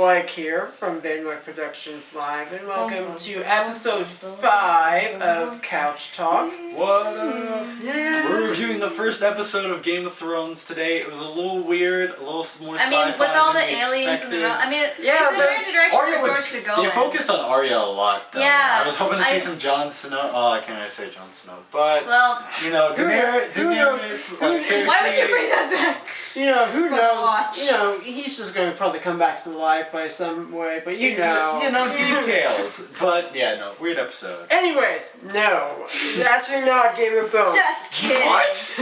Vanwyck here from Vanwyck Productions Live, and welcome to episode 5 of Couch Talk. What up? Yeah. We're reviewing the first episode of Game of Thrones today. It was a little weird, a little more sci-fi. I mean, with all the than we aliens expected. and it's a Yeah, weird direction Arya for George to go They in. focused on Arya a lot, though. Yeah, I was hoping to see some Jon Snow. Oh, I can't really say Jon Snow, but Well, you know, Who knows? Daenerys. Like seriously. why would you bring that back? You know, who For the knows? watch. You know, he's just going to probably come back to life by some way, but you know. Details. But yeah, no, weird episode. Anyways, no. It's actually not Game of Thrones. Just kidding. What?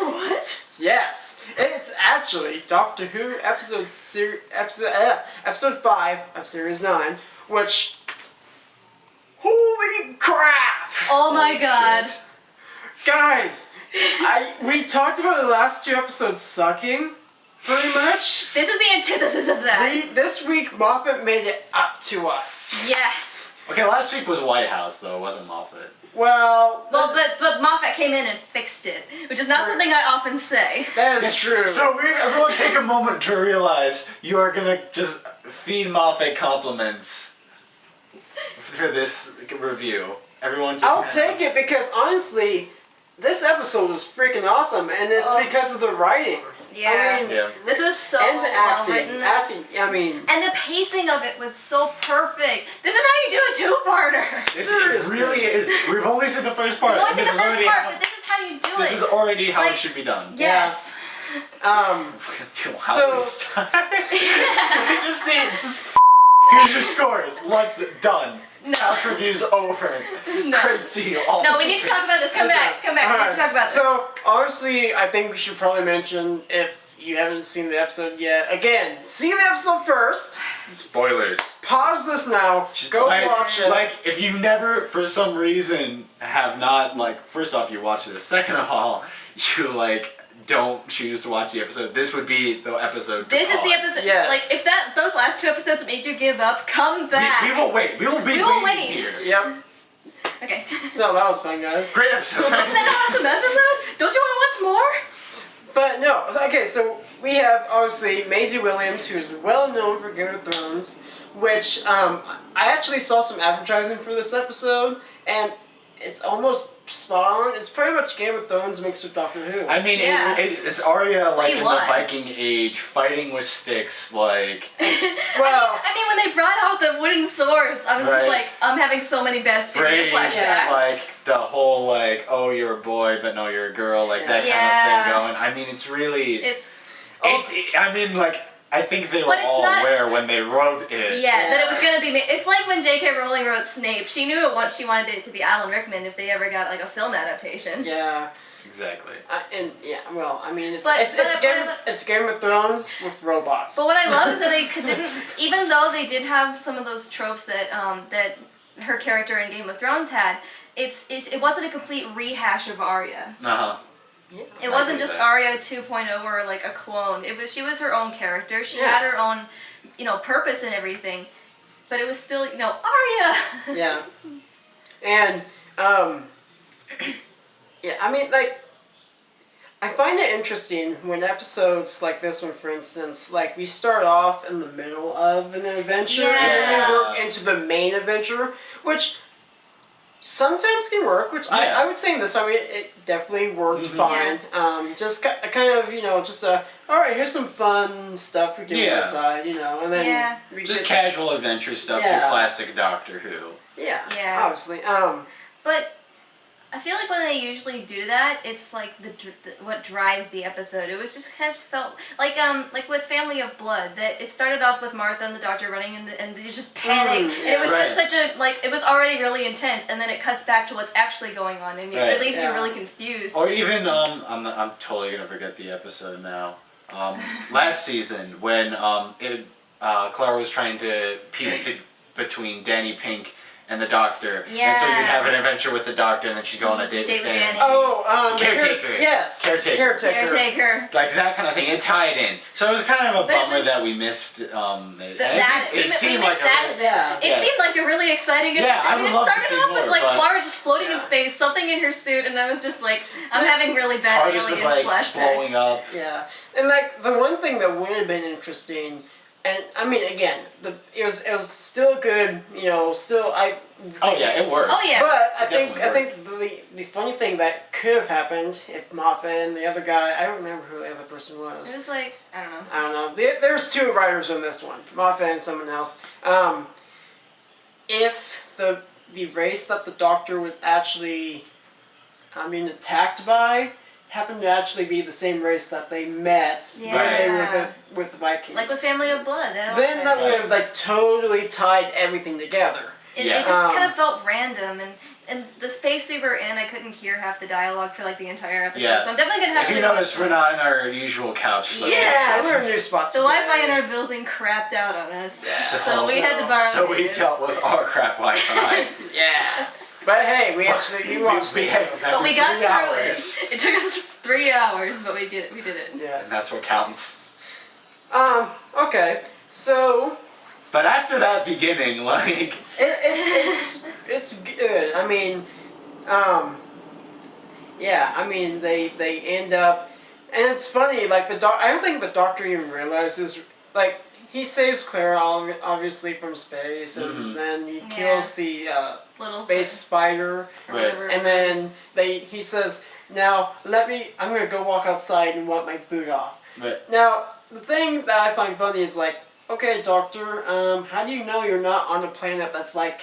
What? Yes, it's actually Doctor Who episode 5 of Series 9, which... Holy crap! Oh my god. Shit. Guys, we talked about the last 2 episodes sucking, pretty much. This is the antithesis of that. This week, Moffat made it up to us. Yes. Okay, last week was White House, though. It wasn't Moffat. Well, But Moffat came in and fixed it, which is not something I often say. that is true. So everyone take a moment to realize you are gonna just feed Moffat compliments for this review. Everyone just... I'll take it because, honestly, this episode was freaking awesome, and it's because of the writing. Yeah. I mean, Yeah. This was so and the well written. acting, I mean... And the pacing of it was so perfect. This is how you do a two-parter. It really is. We've only seen the first part. We've only and seen the this is first already part, how- but this is how you do it. This is already how it Like, should be done. Yes. We're gonna do how So- we start. Just see, here's your scores. Let's done. No. Couch review's over. No. Great to see you all. No, we need to talk about this. Come back. We need to talk about this. So, honestly, I think we should probably mention, if you haven't seen the episode yet, again, see the episode first, Spoilers. pause this now, go watch it. Like, if you never, for some reason, have not, like, first off, you watch it. Second of all, you, like, don't choose to watch the episode. This would be the episode. This is the pause. episode. Yes. Like, if those last 2 episodes made you give up, come back. We will wait. We will be We will waiting wait. here. Yep, Okay. so that was fun, guys. Great episode. Wasn't that an awesome episode? Don't you want to watch more? But no, okay, so we have, obviously, Maisie Williams, who's well known for Game of Thrones, which, I actually saw some advertising for this episode, and it's almost spot on. It's pretty much Game of Thrones mixed with Doctor Who. I mean, Yeah. it's Arya what like you in want. the Viking age, fighting with sticks, like. Well, I mean, when they brought out the wooden swords, I was just Right. like, I'm having so many bad Syria Brave, flashbacks. like the whole like, oh, you're a boy, but no, you're a girl, like that Yeah. kind of thing going. I mean, it's really, It's I mean, like, I think they were But it's all not- aware when they wrote it. that it was gonna be. It's like when J.K. Rowling wrote Snape. She knew what she wanted it to be Alan Rickman if they ever got like a film adaptation. yeah. Exactly. And yeah, well, I mean, it's But- it's, but- it's, but- Game, it's Game of Thrones with robots. But what I love is that they didn't, even though they did have some of those tropes that that her character in Game of Thrones had, it wasn't a complete rehash of Arya. Uh huh. Yeah. It I wasn't agree just with that. Arya 2.0 or like a clone. She was her own character. She Yeah. had her own, purpose and everything. But it was still, Arya. Yeah. And, yeah, I mean, like, I find it interesting when episodes like this one, for instance, like, we start off in the middle of an adventure and then Yeah. we work into the main adventure, which sometimes can work, which Yeah. I would say in this, I mean, it definitely worked Mhm. fine. Just kind of, just alright, here's some fun stuff we can Yeah. decide, and then Yeah. we Just get- casual adventure stuff, Yeah. your classic Doctor Who. Yeah, Yeah. obviously. But I feel like when they usually do that, it's like what drives the episode. It was just has felt like with Family of Blood, that it started off with Martha and the Doctor running and they just panic, and it was just Right. such a it was already really intense, and then it cuts back to what's actually going on, and Right. it leaves you Yeah. really confused. Or even I'm totally gonna forget the episode now. Last season when Clara was trying to piece between Danny Pink and the Doctor, and so Yeah. you'd have an adventure with the Doctor, and then she'd go on a date with Danny. Oh, Caretaker. Yes. Caretaker. Caretaker. Like that kind of thing. It tied in, so it was kind of a But it bummer was- that we missed. It we seemed missed like that. Yeah. It seemed like a really exciting Yeah, I I mean, would it love to started see off more, with like but- Clara just floating in Yeah. space, something in her suit, and I was just like, I'm having really bad TARDIS aliens is like flashbacks. blowing up. Yeah. And like the one thing that would have been interesting, and I mean, again, it was still good. You know, still I. Oh yeah, it worked. Oh yeah. But I It think definitely the funny thing that could have happened if Moffat and the other guy, I don't remember who the other person It was. was like, I don't know. I don't know. There's two writers on this one, Moffat and someone else. If the race that the Doctor was actually, attacked by, happened to actually be the same race that they met when they were Yeah. with the Vikings, Like with Family of Blood. then that would have like totally tied everything together. It Yeah. just kind of felt random, and the space we were in, I couldn't hear half the dialogue for like the entire episode. Yeah. So I'm definitely gonna have If to. you notice, we're not in our usual couch. Yeah, we're in new spots. The Wi-Fi in our building crapped out on us, Yeah. so we had to borrow. So we his. dealt with our crap Wi-Fi. Yeah. But hey, we actually we watched we it. had, But we got 3 through hours. it. It took us 3 hours, but we did it. Yes. And that's what counts. Okay. So But after that beginning, like, it's good. I mean, yeah. I mean, they end up, and it's funny. Like I don't think the Doctor even realizes. Like he saves Clara obviously from space, and Mhm. then he kills the Little space spider, Or Right. whatever it and was. then he says, "Now I'm gonna go walk outside and wipe my boot off." but Now, the thing that I find funny is like, okay, Doctor, how do you know you're not on a planet that's like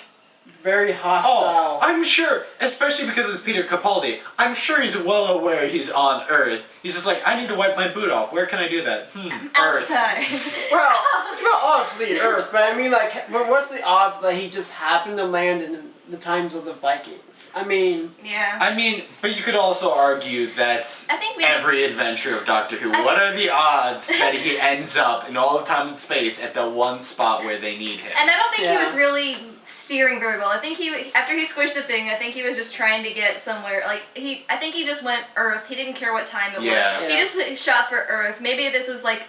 very hostile? oh, I'm sure, especially because it's Peter Capaldi, I'm sure he's well aware he's on Earth. He's just like, I need to wipe my boot off. Where can I do that? Earth. Outside. Well, obviously Earth, but I mean, like, but what's the odds that he just happened to land in the times of the Vikings? I mean, Yeah. I mean, but you could also argue that's I think we. every adventure of Doctor Who. I What think- are the odds that he ends up in all of time and space at the one spot where they need him? And I don't think he Yeah. was really steering very well. I think after he squished the thing, I think he was just trying to get somewhere. Like I think he just went Earth. He didn't care what time it Yeah. was. He just shot for Earth. Maybe this was like,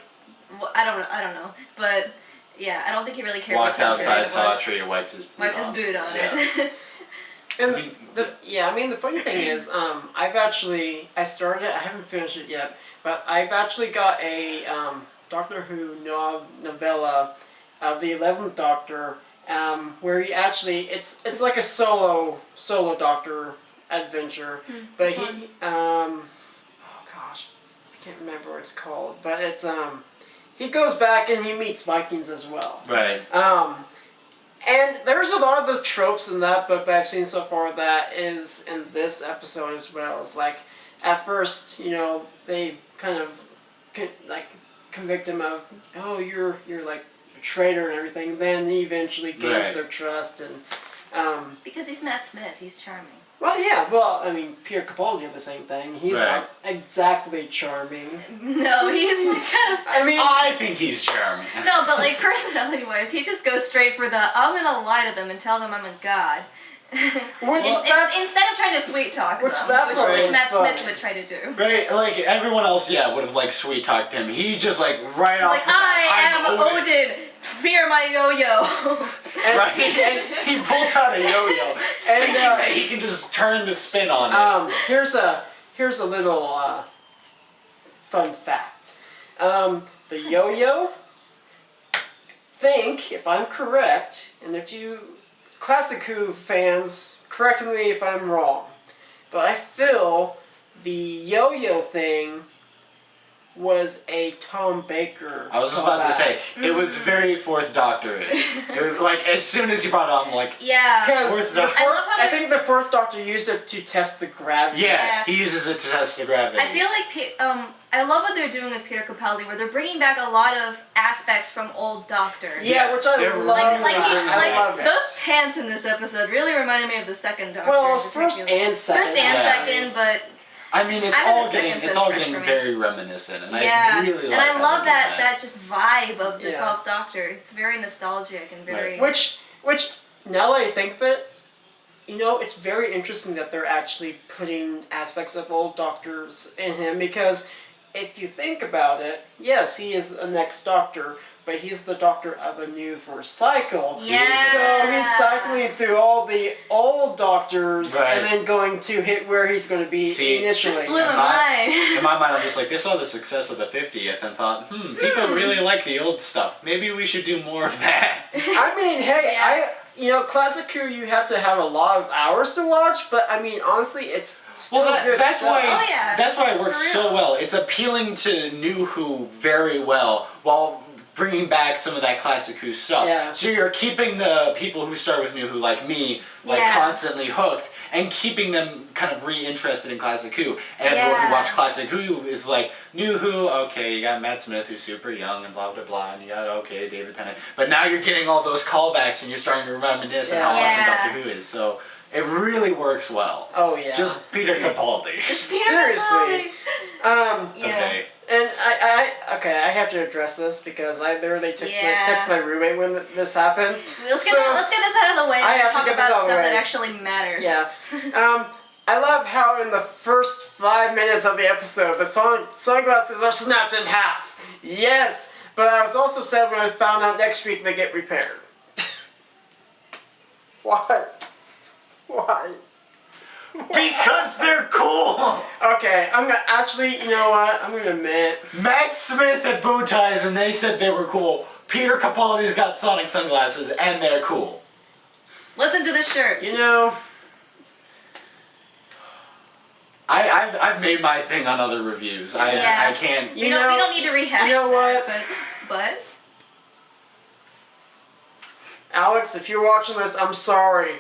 I don't know, but yeah, I don't think he really cared. Walked what time period outside, it saw a was. tree, wiped his boot on Yeah. it. and I mean, the funny thing is, I started it, I haven't finished it yet, but I've actually got a Doctor Who novella of the 11th Doctor, where he actually it's like a solo Doctor adventure, but which one? oh gosh, I can't remember what it's called, but it's he goes back and he meets Vikings as well. Right. And there's a lot of the tropes in that book that I've seen so far that is in this episode as well. It's like, at first, they kind of convict him of, oh, you're like a traitor and everything. Then he eventually gains Right. their trust and, Because he's Matt Smith, he's charming. well, yeah. Well, I mean, Peter Capaldi did the same thing. He's Right. not exactly charming. No, he's kind of. I mean, I think he's charming. No, but like personality-wise, he just goes straight for the I'm gonna lie to them and tell them I'm a god. Instead of trying to sweet talk them, that part which is Matt funny. Smith would try to do. Right, like everyone else, yeah, would have like sweet talked him. He just like right He's off. like, the bat, I I'm am Odin. Fear my yo-yo. Right, and he pulls out a yo-yo, And, thinking that he can just turn the spin on it. here's a little fun fact. The yo-yo, think, if I'm correct, and if you Classic Who fans, correct me if I'm wrong, but I feel the yo-yo thing was a Tom Baker. I was just about to callback. say it was very Fourth Doctor-ish. It was like as soon as he brought it up, I'm like, Yeah. Because Fourth the Doctor- I love how I think the Fourth Doctor used it to test the gravity. yeah, Yeah. he uses it to test the gravity. I feel like I love what they're doing with Peter Capaldi, where they're bringing back a lot of aspects from old Doctor. Yeah, which I They're love. Like I love it. those pants in this episode really reminded me of the second Doctor. Well, in first particular. and second. First and Yeah. second, but I mean, it's I'm in the all second, getting so it's it's all fresh getting for me. very reminiscent, and yeah, I really and like. I how love they're that doing that just vibe of the Yeah. 12th Doctor. It's very nostalgic and very. Which now that I think of it, it's very interesting that they're actually putting aspects of old Doctors in him because if you think about it, yes, he is a next Doctor, but he's the doctor of a new first cycle. Yeah. So he's cycling through all the old doctors Right. and then going to hit where he's going to be See, initially. Just blew my In mind. my mind, I'm just like, they saw the success of the 50th and thought, people really like the old stuff. Maybe we should do more of that. I mean, hey, Yeah. Classic Who, you have to have a lot of hours to watch, but I mean, honestly, it's still good that's stuff. why Oh, it's, yeah. that's why it works For so real. well. It's appealing to New Who very well while bringing back some of that Classic Who stuff. Yeah. So you're keeping the people who start with New Who, like me, like Yeah. constantly hooked, and keeping them kind of re-interested in Classic Who. And everyone who Yeah. watched Classic Who is like, New Who, okay, you got Matt Smith who's super young and blah blah blah, and you got David Tennant. But now you're getting all those callbacks and you're starting to reminisce on how Yeah. awesome Doctor Who is. So it really works well. Oh, yeah. Just Peter Capaldi. Seriously. Yeah. Okay. And I have to address this because I literally Yeah. text my roommate when this happened. Let's get, So- let's get this out of the way I and have to talk get this about out of the stuff that way. actually matters. Yeah. I love how in the first 5 minutes of the episode, the sunglasses are snapped in half. Yes, but I was also sad when I found out next week they get repaired. Why? Why? Because they're cool! Okay, I'm gonna actually, you know what? I'm gonna admit. Matt Smith had bow ties and they said they were cool. Peter Capaldi's got Sonic sunglasses and they're cool. Listen to this shirt. You know, I've made my thing on other reviews. Yeah. I can't. We don't need to rehash you know that, what? but Alex, if you're watching this, I'm sorry.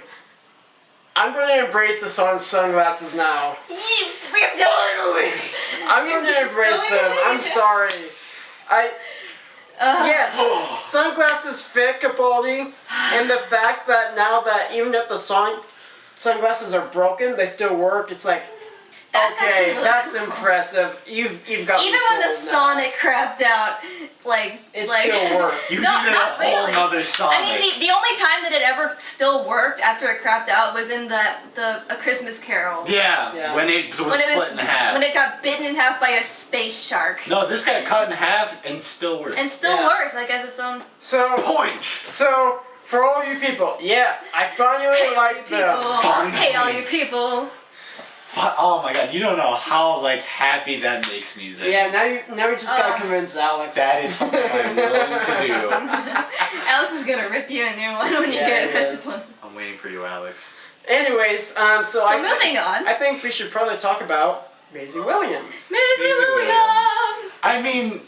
I'm gonna embrace the sunglasses now. Finally! I'm gonna embrace them. I'm sorry. Yes, sunglasses fit Capaldi, and the fact that now that even if the sunglasses are broken, they still work. It's like, That's actually okay, really that's cool. impressive. You've got me even when the sold now. Sonic crapped out, It like still works. You No, needed a not whole really. nother Sonic. I mean, the only time that it ever still worked after it crapped out was in the A Christmas Carol. yeah, Yeah. when it was When it was split in half. when it got bitten in half by a space shark. No, this got cut in half and still worked. And still Yeah. worked, like as its own. Point! So, for all you people, yes, I finally Hey, all you like them. people! Finally. Hey, all you people! Oh my god, you don't know how happy that makes me, Zane. Yeah, now we just gotta convince Alex. That is something I'm willing to do. Alex is gonna rip you a new one when you Yeah, get he it to is. play. I'm waiting for you, Alex. Anyways, so So moving on. I think we should probably talk about Maisie Williams. Maisie Maisie Williams! I mean,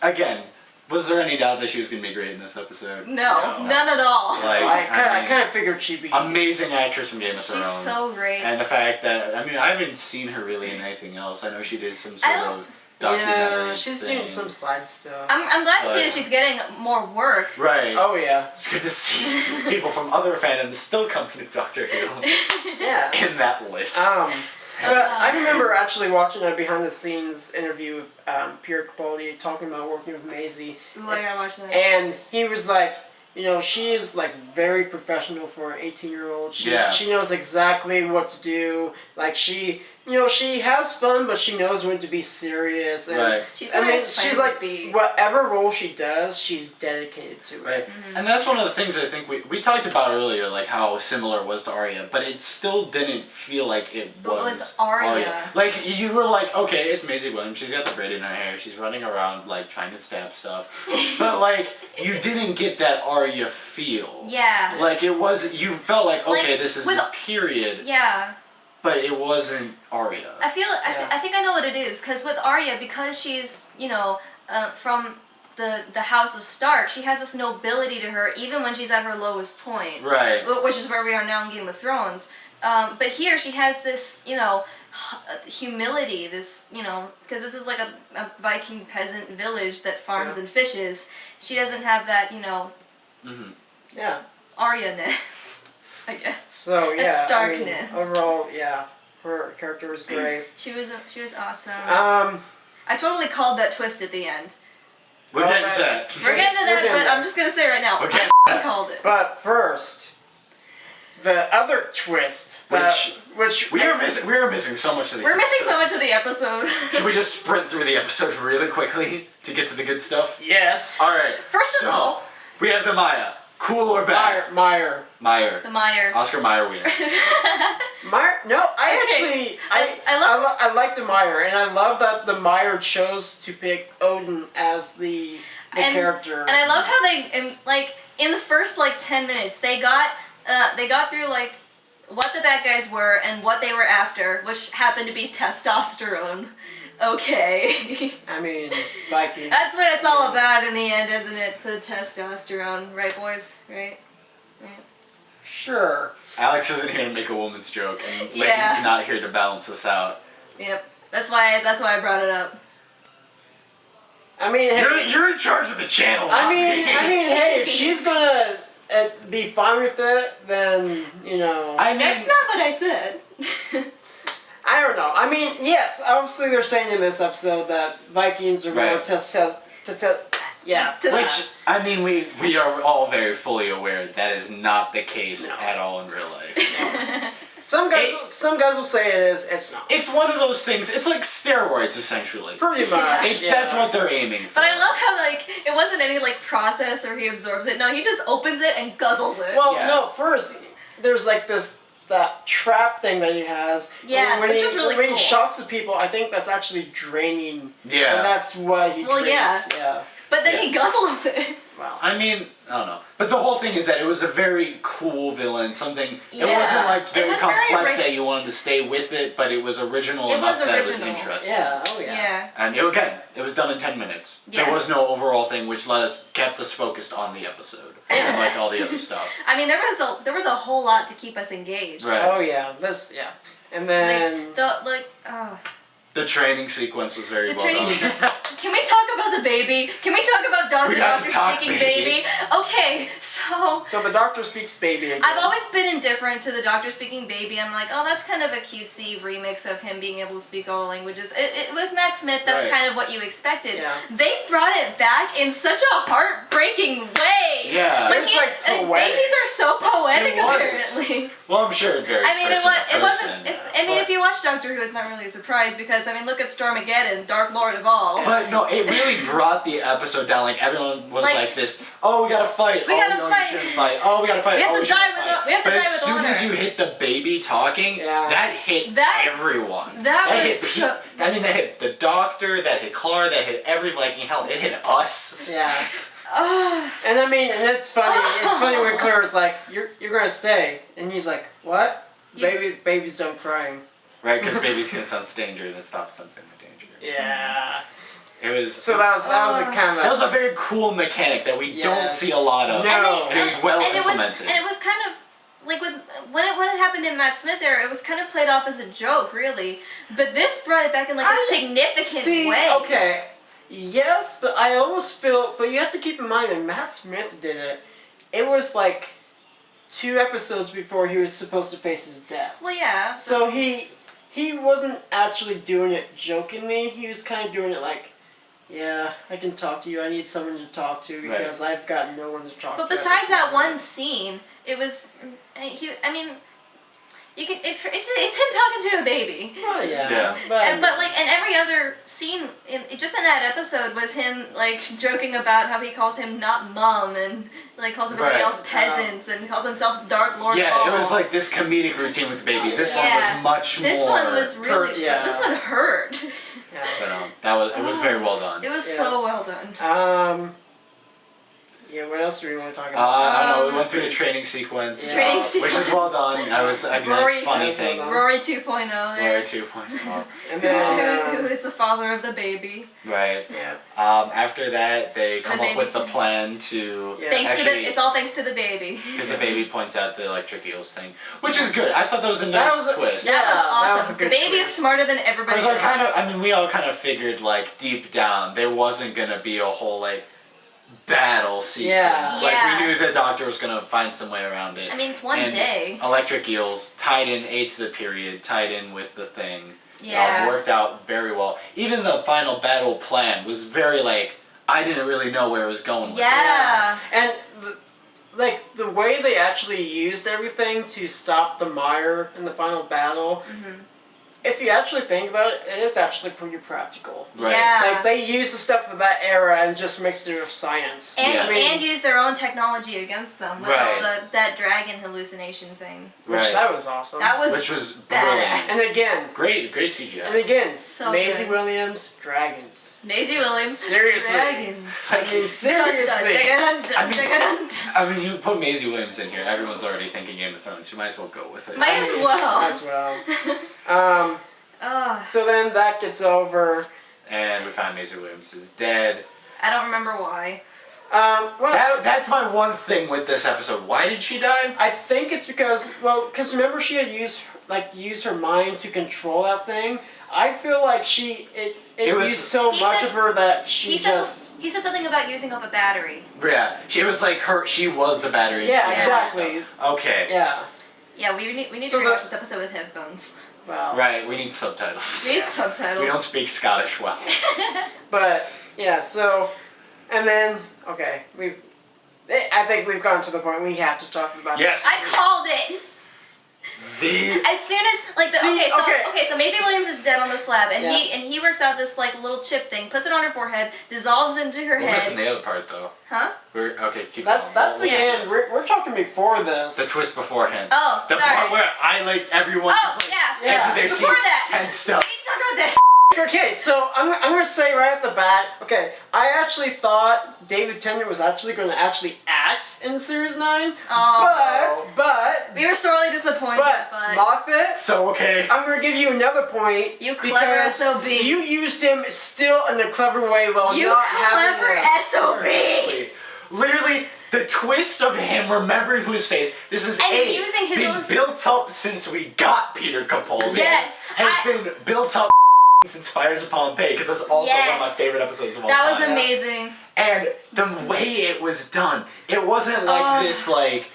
again, was there any doubt that she was gonna be great in this episode? No, none at all. Like, I kind of figured she'd be. amazing actress from Game of She's Thrones. so great. And the fact that, I mean, I haven't seen her really in anything else. I know she did some I sort don't- of documentary Yeah, she's thing. doing some side stuff. I'm glad to see But- that she's getting more work. Right. Oh yeah, It's good to see people from other fandoms still coming to Doctor Who yeah. in that list. But I remember actually watching a behind-the-scenes interview with Peter Capaldi talking about working with Maisie, Ooh, I gotta watch that. and he was like, you know, she is like very professional for an 18-year-old. Yeah. She knows exactly what to do. Like she has fun, but she knows when to be serious. And Right. She's I where mean, it's she's fun like to be. whatever role she does, she's dedicated to it. Right. And that's one of the things I think we talked about earlier, like how similar it was to Arya, but it still didn't feel like it was Arya. Like, you were like, okay, it's Maisie Williams, she's got the braid in her hair, she's running around, like, trying to stab stuff. But, like, you didn't get that Arya feel. Yeah. Like, it was, you felt like, okay, Like, this is with- this period, Yeah. but it wasn't Arya. I feel. Yeah. I think I know what it is. Cause with Arya, because she's from the House of Stark, she has this nobility to her, even when she's at her lowest point. Right. Which is where we are now in Game of Thrones. But here she has this, humility, this, because this is like a Viking peasant village that farms Yeah. and fishes. She doesn't have that, Mm-hmm. Yeah. Arya-ness, I guess. So yeah, That's I mean, starkness. overall, yeah, her character was great. She was awesome. I totally called that twist at the end. We're Well, getting that- to We're getting to that, getting but there. I'm just gonna say right now, Okay. I called it. But first, the other twist, which We are missing so much of the We're episode. missing so much of the episode. Should we just sprint through the episode really quickly to get to the good stuff? Yes. All right. First of all, we have the Maya. Cool or bad? Meyer. the Meyer. Oscar Mayer wieners. Meyer. No, Okay. I like the Meyer, and I love that the Meyer chose to pick Odin as the character. And I love how they, in the first 10 minutes, they got through what the bad guys were and what they were after, which happened to be testosterone. Okay. I mean, Viking. That's what it's all about in the end, isn't it? The testosterone, right, boys? Right? Sure. Alex isn't here to make a woman's joke, and Yeah. Layton's not here to balance us out. Yep. That's why I brought it up. I mean, You're in charge of the channel. I not mean, me. hey, if she's gonna be fine with it, then I mean, That's not what I said. I don't know. I mean, yes, obviously they're saying in this episode that Vikings are more Right. yeah. which I mean, we are all very fully aware that is not the case No. at all in real life. Some guys will say it is. It's not. It's one of those things. It's like steroids, essentially. Pretty much. That's what they're aiming for. But I love how it wasn't any process or he absorbs it. No, he just opens it and guzzles it. Well, Yeah. no. First, there's that trap thing that he has. Yeah, when which he, is really when cool. he shocks the people, I think that's actually draining. Yeah. And that's what he Well, drinks. yeah. Yeah. But then he guzzles it. Wow. I mean, I don't know. But the whole thing is that it was a very cool villain. Something. Yeah. It wasn't It very was very complex that you wanted to stay with it, but it was original It enough was that it was original. interesting. Yeah. Oh yeah. Yeah. And it was done in 10 minutes. Yes. There was no overall thing, which kept us focused on the episode, unlike all the other stuff. I mean, there was a whole lot to keep us engaged. Right. Oh yeah. And then. The training sequence was very The well training done. sequence. Can we talk about the baby? Can we talk about We the have doctor to talk speaking baby. baby? Okay, so So the doctor speaks baby again. I've always been indifferent to the doctor speaking baby. I'm like, oh, that's kind of a cutesy remix of him being able to speak all the languages. With Matt Smith, that's Right. kind of what you expected. Yeah. They brought it back in such a heartbreaking way. Yeah. It was, and poetic. babies are so poetic, It was. apparently. Well, I'm sure it varied. I mean, person to it wasn't. person, I mean, if you watch Doctor Who, it's not really a surprise because look at Stormageddon, Dark Lord of all. But no, it really brought the episode down. Like everyone was like this. Oh, we gotta fight. We oh gotta no, fight. you shouldn't fight. Oh, we gotta fight. We have oh, to we shouldn't die with fight. the- we have to but die as with soon as honor. you hit the baby talking, Yeah. that hit That- everyone. that hit. was so- That hit the doctor. That hit Clara. That hit every Viking. Hell, it hit us. Yeah. Ugh. And I mean, and it's funny. It's funny when Claire's like, "You're gonna stay," and he's like, "What? Babies don't cry." Right, because babies can sense danger, and it stops sensing the danger. Yeah. It was. So that was a kind of. That was a very cool mechanic that we don't Yes. see a lot of. No. And it was well and implemented. It was kind of when it happened in Matt Smith era, it was kind of played off as a joke, really. But this brought it back in a significant way. Okay. Yes, but I almost feel. But you have to keep in mind when Matt Smith did it, it was 2 episodes before he was supposed to face his death. Well, yeah. So he wasn't actually doing it jokingly. He was kind of doing it yeah, I can talk to you. I need someone to talk to because I've got no one to talk to. But besides that one scene, it was. I mean, you can. It's him talking to a baby. Oh yeah. Yeah. But And every other scene just in that episode was him joking about how he calls him not mum and calls everybody Right. else peasants and calls himself Dark Lord. Yeah, Paul. it was this comedic routine with the baby. This one Yeah. was much This more. one was really. yeah. This one hurt. yeah. But it was very well done. It was Yeah. so well done. Yeah. What else do we want to talk I about? don't know. We went through the training sequence, Yeah. Training which was well done. That was a Rory- nice, funny That was thing. well done. Rory 2.0 there. Rory 2.0. And then Who is the father of the baby? Right. yeah. After that, they come up baby. with the plan to Yeah. It's all thanks to the baby. because the baby points out the electric eels thing, which is good. I thought that was a That nice was a- twist. Yeah, That was that awesome. was a The good baby is twist. smarter than everybody Because else. we all kind of figured deep down there wasn't gonna be a whole battle sequence. Yeah. Yeah. We knew the doctor was gonna find some way around it. I mean, it's one And day. Electric eels tied in A to the period, tied in with the thing. Yeah. Worked out very well. Even the final battle plan was very I didn't really know where it was going with it. Yeah. And like the way they actually used everything to stop the mire in the final battle. If you actually think about it, it is actually pretty practical. Right. Yeah. Like they use the stuff of that era and just mixed it with science. And, Yeah. I mean, and use their own technology against them with Right. all that dragon hallucination thing. which Right. that was awesome. That was Which was badass. brilliant. and again, Great and CGI. again, So Maisie good. Williams, dragons. Maisie Williams. Seriously. Dragons. I mean, seriously. I mean, you put Maisie Williams in here, everyone's already thinking Game of Thrones. You might as well go with it. Might as well. Might as well. Ugh. So then that gets over. And we find Maisie Williams is dead. I don't remember why. Well, That's my one thing with this episode. Why did she die? I think it's because remember she had used her mind to control that thing. I feel like it was- used so He much said- of her that she He said just something about using up a battery. Yeah, it was like she was the battery. yeah, and she- exactly, Okay. yeah. Yeah, we need So to rewatch the- this episode with headphones. Well, Right, we need subtitles. We need subtitles. We don't speak Scottish well. but yeah. So, and then I think we've gotten to the point we have to talk about. Yes. I called it. The As soon as See, so Maisie Williams is dead on the slab, and Yeah. he works out this like little chip thing, puts it on her forehead, dissolves into her we're head. missing the other part though. Huh? We're okay. Keep That's going. the Yeah. end. We're talking before this. The twist beforehand. Oh, The sorry. part where I like everyone Oh, just like yeah. Yeah. entered their Before seat, that. tense stuff. We need to talk about this. Okay, so I'm gonna say right at the bat. Okay, I actually thought David Tennant was actually going to actually act in Series 9, Oh. but We were sorely disappointed, but Moffat, So okay. I'm gonna give you another point. You clever because SOB. You used him still in a clever way while you not having clever a- SOB. Literally, the twist of him remembering whose face. This is And using his been own- built up since we got Peter Capaldi. Yes. Has been built up since Fires of Pompeii, because that's also one of my Yes. favorite episodes of all That time. was amazing. And the way it was done, it wasn't like this like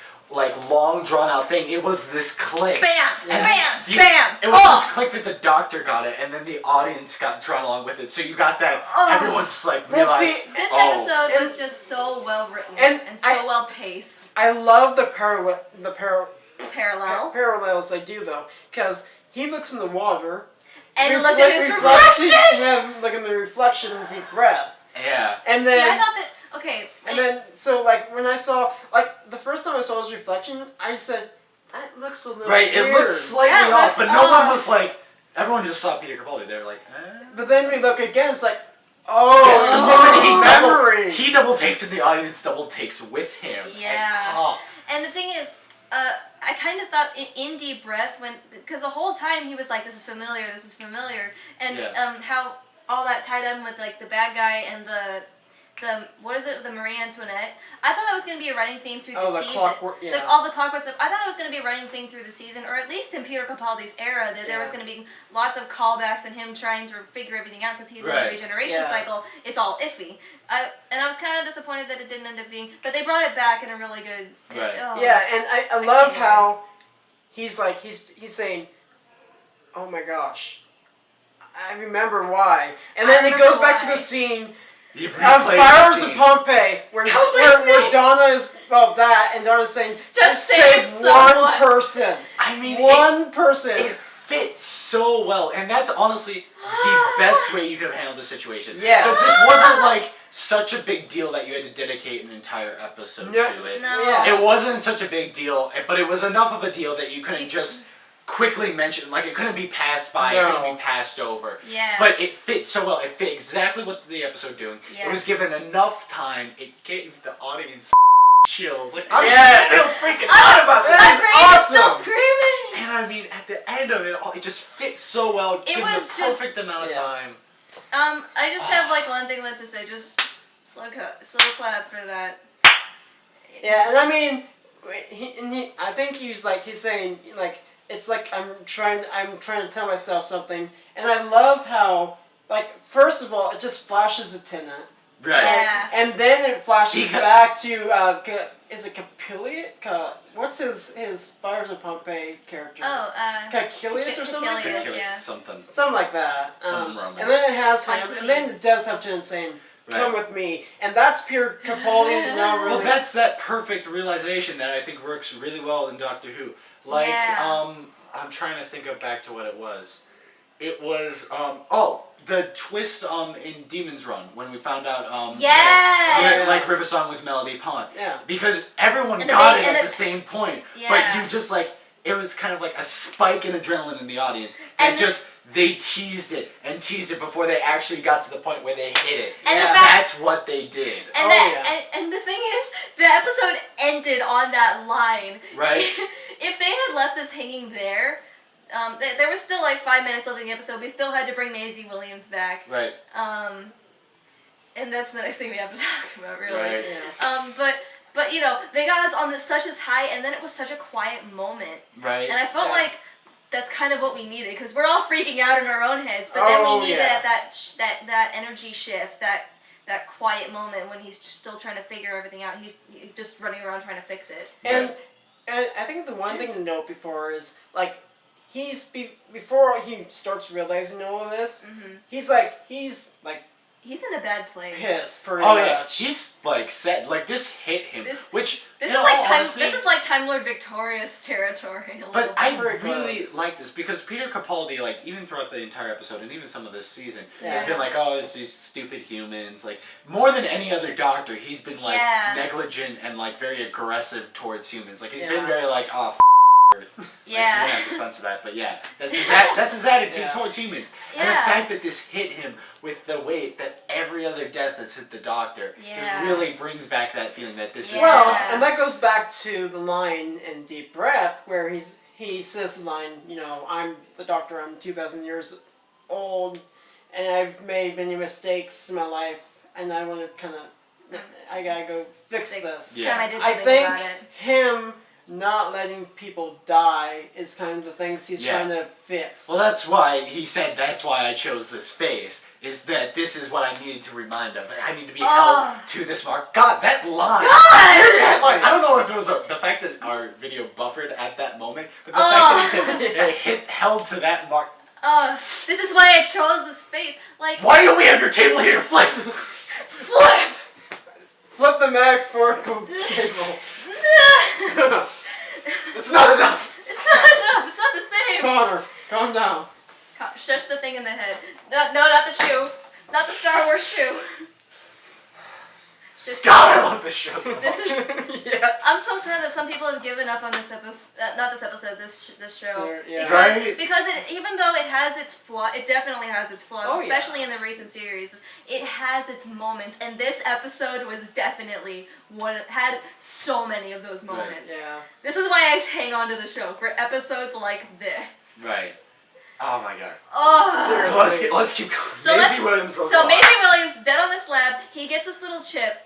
long drawn out thing. It was this click. Bam, Yeah. bam, You- bam. It was Oh. this click that the doctor got it, and then the audience got drawn along with it. So you got that Oh. everyone just like Well, realized. see, This oh, episode and- was just so well written and and so I- well paced. I love the Parallel. parallels they do though, because he looks in the water. And look at his reflection! Yeah, look at the reflection and deep breath. Yeah. And See, then I thought that. Okay. And then, so like when I saw, like the first time I saw his reflection, I said, "That looks a little Right, weird." it looked slightly Yeah, it off, looks but no one off. was like. Everyone just saw Peter Capaldi. They were like, eh. But then we look again, it's like, Yeah, oh, memory. he double takes and the audience double takes with him. Yeah. And, oh, And the thing is, I kind of thought in Deep Breath because the whole time he was like, "This is familiar," and Yeah. how all that tied in with like the bad guy and the what is it, the Marie Antoinette. I thought that was going to be a running theme through the the season. clockwork, yeah. All the clockwork stuff. I thought it was going to be a running theme through the season, or at least in Peter Capaldi's era, that there was Yeah. going to be lots of callbacks and him trying to figure everything out because he's in Right. the regeneration Yeah. cycle. It's all iffy. And I was kind of disappointed that it didn't end up being, but they brought it back in a really good. Right. oh. Yeah, and I love can't how he's like, he's saying, "Oh my gosh, I remember why," and then I it goes remember back to why. the scene. You've Of replayed Fires the of scene. Pompeii, where Donna is and Donna's saying, Just save save one someone." person. I mean, One person. It fits so well, and that's honestly the best way you could have handled the situation. Yeah. Because this wasn't like such a big deal that you had to dedicate an entire episode No. to it. No. Yeah. It wasn't such a big deal, but it was enough of a deal that you couldn't just quickly mention, like it couldn't be passed by, it No. couldn't be passed over. Yeah. But it fit so well. It fit exactly what the episode doing. It was Yes. given enough time. It gave the audience chills. Like I'm Yes. still freaking out about That that. is My brain is still awesome. screaming. And I mean, at the end of it, it just fits so well. Given was the just- perfect amount of Yes. time. I just have like one thing left to say. Just slow clap for that. Yeah, and I mean, I think he's saying like it's like I'm trying to tell myself something, and I love how like first of all it just flashes a Tennant, Right. Yeah. and then it flashes Because- back to is it Capilius? What's his Fires of Pompeii character? Oh, Caecilius or something like Caecilius, that? yeah. Something. Something like that. Something Roman. And then it has him, Hercules. and then it does have Tennant saying, come with me, and that's Peter Capaldi now really. Well, that's that perfect realization that I think works really well in Doctor Who. Like, Yeah. I'm trying to think of back to what it was. It was, the twist in Demon's Run when we found out Yes! like River Song was Melody Pond. Yeah. Because everyone And the got big- it and at the- the same point. Yeah. But you just like, it was kind of like a spike in adrenaline in the audience. And And- just, they teased it before they actually got to the point where they hit it. And Yeah. the fact, That's what they did. and, Oh, that, yeah. and the thing is, the episode ended on that line. Right? If they had left this hanging there, there was still like 5 minutes left in the episode. We still had to bring Maisie Williams back. Right. And that's the next thing we have to talk about, really. Right. Yeah. But you know, they got us on such a high, and then it was such a quiet moment, Right. and I felt Yeah. like that's kind of what we needed, because we're all freaking out in our own heads, but then Oh, we needed yeah. that energy shift, that quiet moment when he's still trying to figure everything out. He's just running around trying to fix it. And I think the one thing to note before is like before he starts realizing all of this, he's like He's in a bad place. pissed pretty Oh much. yeah, he's like sad. Like this hit him, This- which This in is like all honesty, This is like Time Lord Victorious territory. A little But bit. I Very really close. like this because Peter Capaldi, like even throughout the entire episode and even some of this season, Yeah. has been like, oh, it's these stupid humans. Like more than any other Doctor, he's been like Yeah. negligent and like very aggressive towards humans. Like he's Yeah. been very like, oh, Earth. Like, Yeah. you're gonna have to censor that, but yeah, that's his attitude Yeah. towards humans. And the Yeah. fact that this hit him with the weight that every other death has hit the Doctor Yeah. just really brings back that feeling that this is Well, Yeah. and that goes back to the line in Deep Breath where he says the line, you know, I'm the Doctor, I'm 2,000 years old, and I've made many mistakes in my life, and I want to kind of, I gotta go fix Like, this. Yeah. Time I did I something think about it. him not letting people die is kind of the things he's Yeah. trying to fix. Well, that's why he said that's why I chose this face. Is that this is what I needed to remind of. I need to be held to this mark. God, that line. That line, I don't know if it was the fact that our video buffered at that moment, but the fact that he said held to that mark. This is why I chose this face. Like, Why don't we have your table here, Flip? flip! Flip the Mac fork table. It's not enough. It's not enough. It's not the same. Connor, calm down. Shush the thing in the head. No, not the shoe. Not the Star Wars shoe. Shush the- God, I love this show so much. This is. Yes. I'm so sad that some people have given up on this episode. Not this episode. This show. So, yeah. Because, Right? because even though it has its flaw, it definitely has its flaws, Oh, yeah. especially in the recent series. It has its moments, and this episode was definitely had so many of those Right. moments. Yeah. This is why I hang on to the show for episodes like this. Right. Oh my God. Oh. Seriously. So let's keep going. So Maisie Williams. So Maisie Williams dead on the slab. He gets this little chip,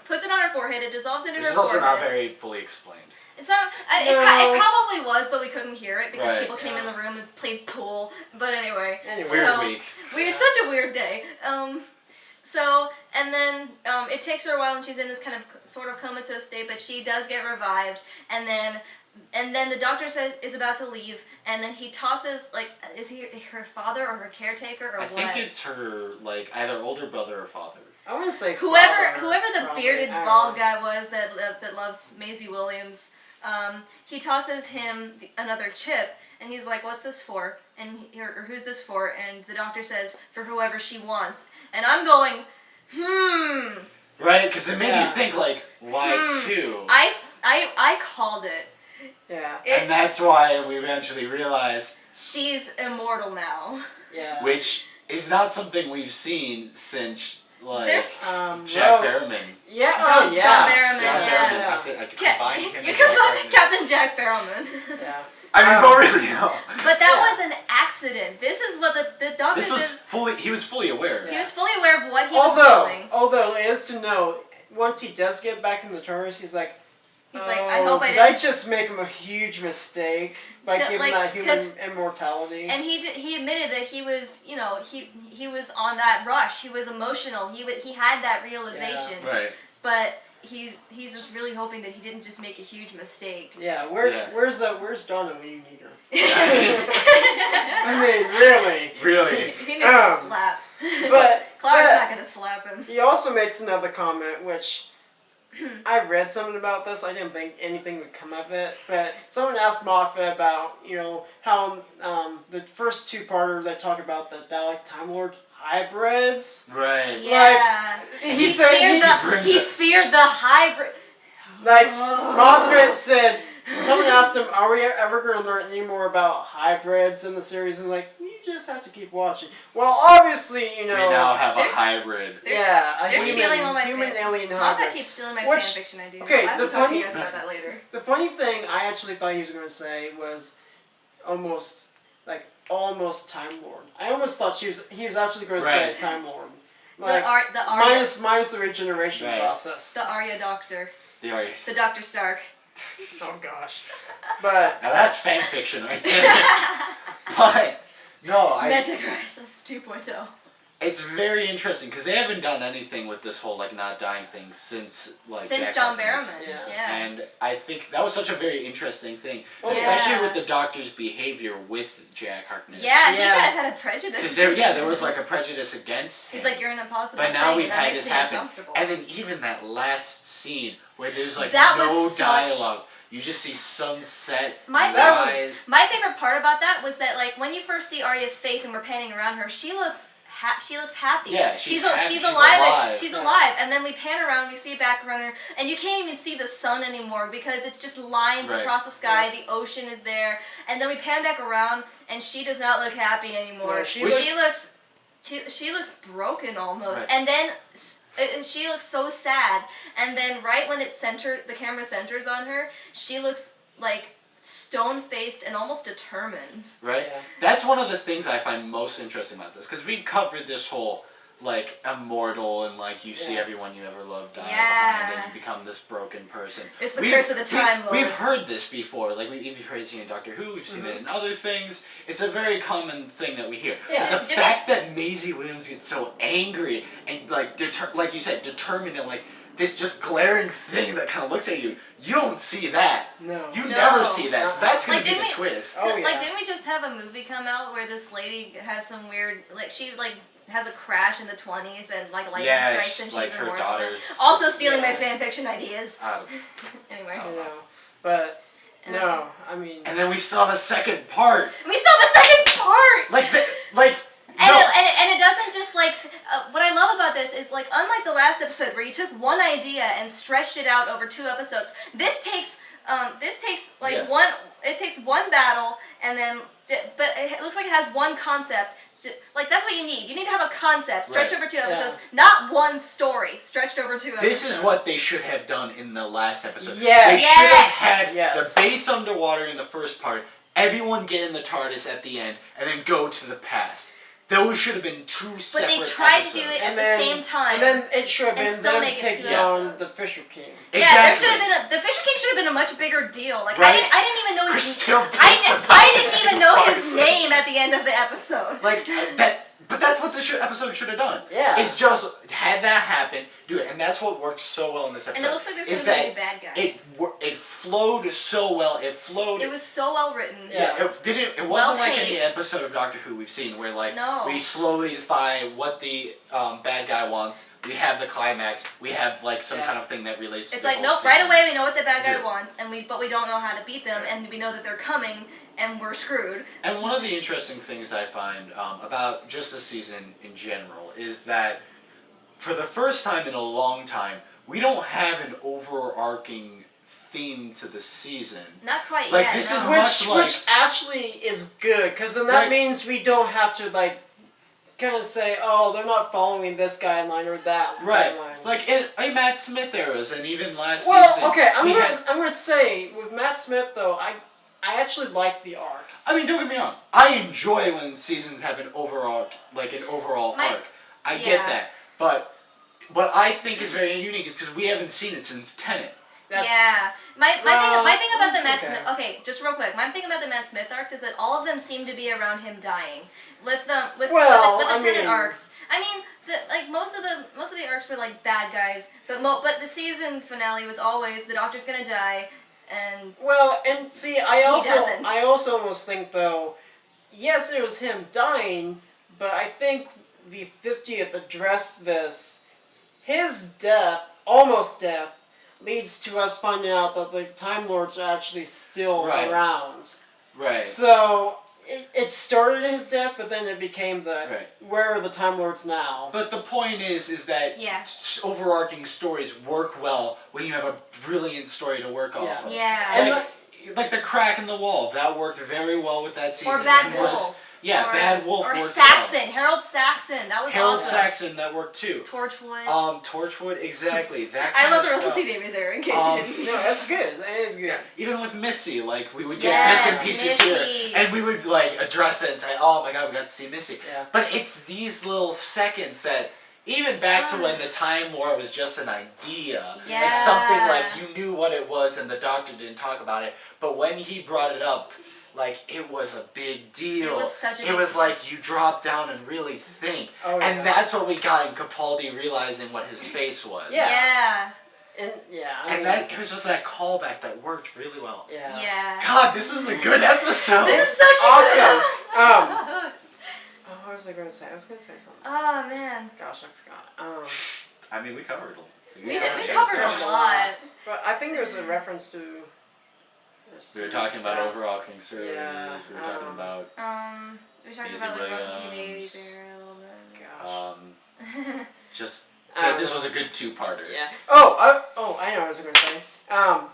puts it on her forehead. It dissolves into Which her is also forehead. not very fully explained. It's not. No. It probably was, but we couldn't hear it because Right, people came in the room and played pool. But anyway, Anyway. Weird so, week. We had such a weird day. So and then it takes her a while, and she's in this kind of sort of comatose state, but she does get revived, and then the doctor is about to leave, and then he tosses is he her father or her caretaker or I what? think it's her like either older brother or father. I want to say Whoever father, the probably. bearded I don't bald know. guy was that loves Maisie Williams, he tosses him another chip, and he's like, "What's this for?" And or who's this for? And the doctor says, "For whoever she wants." And I'm going, Right? Because it made Yeah. you think like, why two? I called it. Yeah. And that's why we eventually realized, She's immortal now. Yeah. which is not something we've seen since like There's Jack no. Barrowman. Yeah. John- Oh yeah. John Barrowman, John yeah. Barrowman. Yeah. I said I could combine him. You and can Jack call Barrowman. Captain Jack Barrowman. Yeah. I mean, but really, no. But that Yeah. was an accident. This is what the doctor This was did. fully. He was fully aware. He was fully aware of what he was doing. Although it is to note, once he does get back in the TARDIS, he's like, He's like, I hope I did didn't. I just make him a huge mistake by No, giving like, that human 'cause- immortality? And he admitted that he was, he was on that rush. He was emotional. He had that realization. Right. But he's just really hoping that he didn't just make a huge mistake. Yeah, Yeah. where's Donna when you need her? I mean, really. Really. He needs a slap. But Clara's Yeah. not gonna slap him. He also makes another comment, which I read something about this. I didn't think anything would come of it, but someone asked Moffat about how the first two-parter they talk about the Dalek Time Lord hybrids. Right. Yeah. He said he feared the hybrid. like Oh. Moffat said. Someone asked him, "Are we ever going to learn any more about hybrids in the series?" And like, you just have to keep watching. Well, obviously, We now have a There's- hybrid. yeah, a They're human, stealing all my human fan- alien Moffat hybrid. keeps stealing my Which- fanfiction ideas. okay, I the will talk to funny- you guys about that later. The funny thing I actually thought he was going to say was almost Time Lord. I almost thought he was actually going to say Right. Time Lord. The Arya, Minus the regeneration Right. process. the Arya Doctor, The Aries. the Dr. Stark. Oh gosh. But Now that's fan fiction right there. But no, Meta Crisis 2.0. it's very interesting because they haven't done anything with this whole like not dying thing since Since Jack John Harkness. Barrowman. Yeah. Yeah. And I think that was such a very interesting thing, Well, especially yeah. with the Doctor's behavior with Jack Harkness. Yeah, he Yeah. could have had a prejudice. Because there was like a prejudice against him. He's like, you're an impossible But now thing, we've and that had makes this me happen. uncomfortable. And then even that last scene where there's like That no was such- dialogue. You just see sunset, My rise. My favorite part about that was that like when you first see Arya's face and we're panning around her, she looks happy. Yeah, she's she's happy. She's alive. alive. She's Yeah. alive. And then we pan around, we see a background, and you can't even see the sun anymore because it's just lines Right. across the sky. The ocean is there, and then we pan back around, and she does not look happy anymore. No, she She looks broken almost, Right. and then. She looks so sad, and then right when the camera centers on her, she looks like stone-faced and almost determined. Right? Yeah. That's one of the things I find most interesting about this, because we've covered this whole, like, immortal and, like, you see Yeah. everyone you ever loved die Yeah. behind and you become this broken person. It's the curse of the Time We've Lords. heard this before. Like, we've heard it in Doctor Who, we've seen it in other things. It's a very common thing that we hear. Yeah. The fact that Maisie Williams gets so angry and, like, like you said, determined and, like, this just glaring thing that kind of looks at you, you don't see that. no. You No. never see that. So that's going Like, to be didn't the we- twist. Oh, yeah. Like, didn't we just have a movie come out where this lady has some weird, like, she, like, has a crash in the 20s and, like, lightning Yeah, strikes and like she's her immortal? daughters. Also stealing my Yeah. fan fiction ideas. Uh, Anyway. I know. But no, I mean. and then we still have a second part. We still have a second part! Like, And, no. and it doesn't just like what I love about this is like unlike the last episode where you took one idea and stretched it out over 2 episodes. This takes like Yeah. one battle and then but it looks like it has one concept. Like that's what you need. You need to have a concept stretched Right. over 2 episodes, not one story stretched over 2 episodes. This is what they should have done in the last episode. Yes. They should have had Yes. the base underwater in the first part, everyone get in the TARDIS at the end, and then go to the past. Those should have been 2 But separate they tried episodes. to do it at And the then- same time. And then it should have And been still them make it taking 2 on the episodes. Fisher King. Yeah, Exactly. there should have been the Fisher King should have been a much bigger deal. Like Right. I didn't even know We're his still pissed about I this didn't even know part. his name at the end of the episode. Like that, but that's what the episode should have done. Yeah. It's just had that happen, do it, and that's what worked so well in this episode. And it looks like there's is gonna be a that bad guy. It flowed so well. It flowed. It was so well written. Yeah. It didn't. It wasn't like any Well-paced. episode of Doctor Who we've seen where like No. we slowly find what the bad guy wants. We have the climax. We have like some Yeah. kind of thing that relates. It's to like the whole nope, right season. away we know what the bad guy Yeah. wants, but we don't know how to beat them, and we know that they're coming, and we're screwed. And one of the interesting things I find about just the season in general is that for the first time in a long time, we don't have an overarching theme to the season. Not quite Like, yet. this no. is Which much like- which actually is good, because then that Right. means we don't have to like kind of say, oh, they're not following this guideline or that Right. guideline. Like in Matt Smith eras and even last Well, season. okay, we had- I'm gonna say with Matt Smith though, I actually like the arcs. I mean, don't get me wrong. I enjoy when seasons have an overall My- arc. I yeah. get that, but what I think is very unique is because we haven't seen it since Tenet. Yeah, my Well, thing about the Matt okay. Smith. Okay, just real quick. My thing about the Matt Smith arcs is that all of them seem to be around him dying. With the Well, with the I Tenet mean- arcs. I mean, most of the arcs were like bad guys, but the season finale was always the Doctor's gonna die, and Well, and see, I doesn't. also almost think though, yes, it was him dying, but I think the 50th addressed this, his death, almost death, leads to us finding out that the Time Lords are actually still Right. around. Right. So it started his death, but then it became the Right. where are the Time Lords now? But the point is that Yeah. overarching stories work well when you have a brilliant story to work Yeah. off of. Yeah. And Like the crack in the wall, that worked very well with that season. Or Bad and Wolf. Was, yeah, or, Bad Wolf Or worked Saxon, Harold Saxon. That well. was Harold awesome. Saxon, that worked too. Torchwood. Torchwood, exactly. That I kind love of the Russell stuff. T Davies era, in case Um, you didn't. No, that's good. That is good. Even with Missy, like we would get Yes, bits and pieces Missy. here, and we would like address it and say, "Oh my God, we got to see Missy." Yeah. But it's these little seconds that, even back to when the Time War was just an idea, like something like you knew what it was, and the Doctor didn't talk about it. But when he brought it up, like it was a big deal. It was such a It big was deal. like you drop down and really think, Oh, yeah. and that's what we got in Capaldi realizing what his face was. Yeah. Yeah. And yeah, I And mean, that it was just that callback that worked really well. yeah. Yeah. God, this is a good episode. This is such a Awesome. good What was I going to say? I was going to say something. Oh man. Gosh, I forgot. I mean, we covered. We covered a lot. But I think there's a reference to. We were talking about overarching series. Yeah, We were talking about We were talking Maisie about like Russell T Williams. Davies era a little bit. Gosh. just I that don't this know. was a good two-parter. Yeah. I know what I was going to say. Got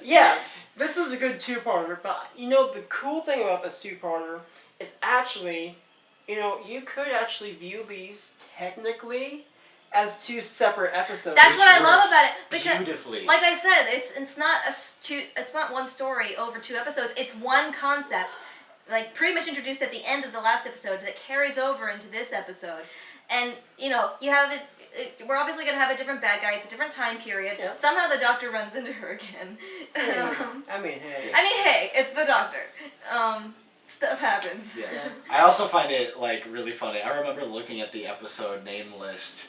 it. Yeah, this is a good two-parter, but you know the cool thing about this two-parter is actually, you know, you could actually view these technically as two separate episodes. That's Which what I love works about it because, beautifully. like I said, it's not it's not one story over two episodes. It's one concept, like pretty much introduced at the end of the last episode that carries over into this episode, and you know you have it. We're obviously going to have a different bad guy. It's a different time period. Yeah. Somehow the Doctor runs into her again. I mean, hey. Hey, it's the Doctor. Stuff happens. Yeah. Yeah. I also find it like really funny. I remember looking at the episode name list